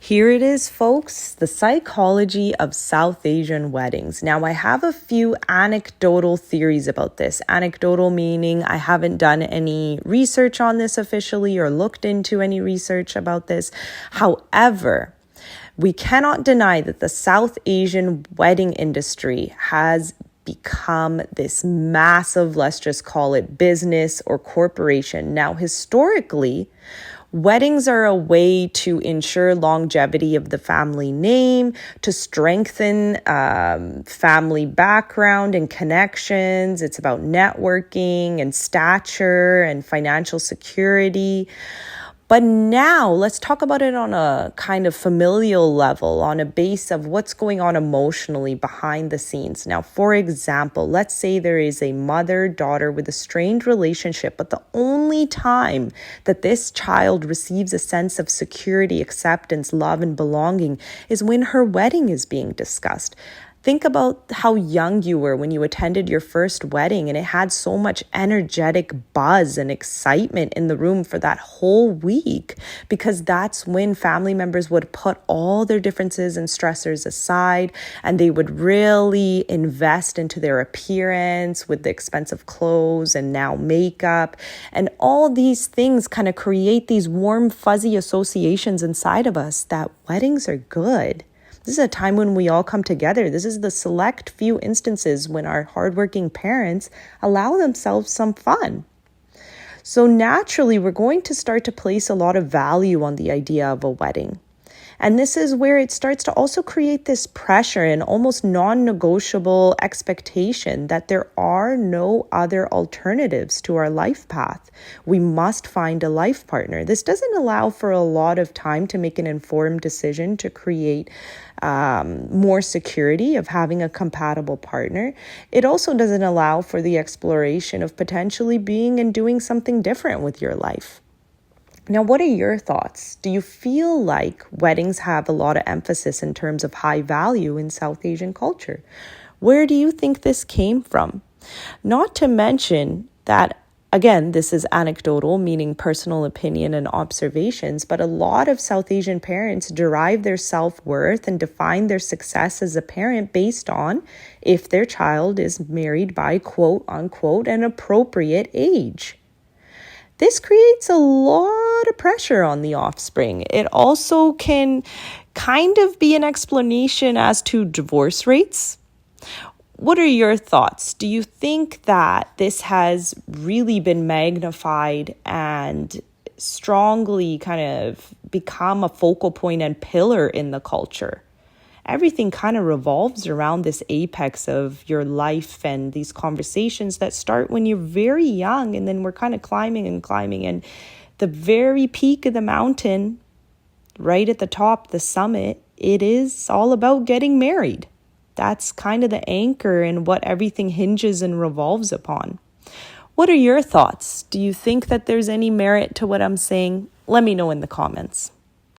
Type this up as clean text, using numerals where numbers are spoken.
Here it is, folks, the psychology of South Asian weddings. Now, I have a few anecdotal theories about this. Anecdotal meaning I haven't done any research on this officially or looked into any research about this. However, we cannot deny that the South Asian wedding industry has become this massive, let's just call it business or corporation. Now, historically, weddings are a way to ensure longevity of the family name, to strengthen family background and connections. It's about networking and stature and financial security. But now let's talk about it on a kind of familial level, on a base of what's going on emotionally behind the scenes. Now, for example, let's say there is a mother-daughter with a strained relationship, but the only time that this child receives a sense of security, acceptance, love, and belonging is when her wedding is being discussed. Think about how young you were when you attended your first wedding and it had so much energetic buzz and excitement in the room for that whole week, because that's when family members would put all their differences and stressors aside and they would really invest into their appearance with the expensive clothes and now makeup. And all these things kind of create these warm, fuzzy associations inside of us that weddings are good. This is a time when we all come together. This is the select few instances when our hardworking parents allow themselves some fun. So naturally, we're going to start to place a lot of value on the idea of a wedding. And this is where it starts to also create this pressure and almost non-negotiable expectation that there are no other alternatives to our life path. We must find a life partner. This doesn't allow for a lot of time to make an informed decision to create more security of having a compatible partner. It also doesn't allow for the exploration of potentially being and doing something different with your life. Now, what are your thoughts? Do you feel like weddings have a lot of emphasis in terms of high value in South Asian culture? Where do you think this came from? Not to mention that, again, this is anecdotal, meaning personal opinion and observations, but a lot of South Asian parents derive their self-worth and define their success as a parent based on if their child is married by quote unquote an appropriate age. This creates a lot of pressure on the offspring. It also can kind of be an explanation as to divorce rates. What are your thoughts? Do you think that this has really been magnified and strongly kind of become a focal point and pillar in the culture? Everything kind of revolves around this apex of your life and these conversations that start when you're very young, and then we're kind of climbing and the very peak of the mountain, right at the top, the summit, it is all about getting married. That's kind of the anchor and what everything hinges and revolves upon. What are your thoughts? Do you think that there's any merit to what I'm saying? Let me know in the comments.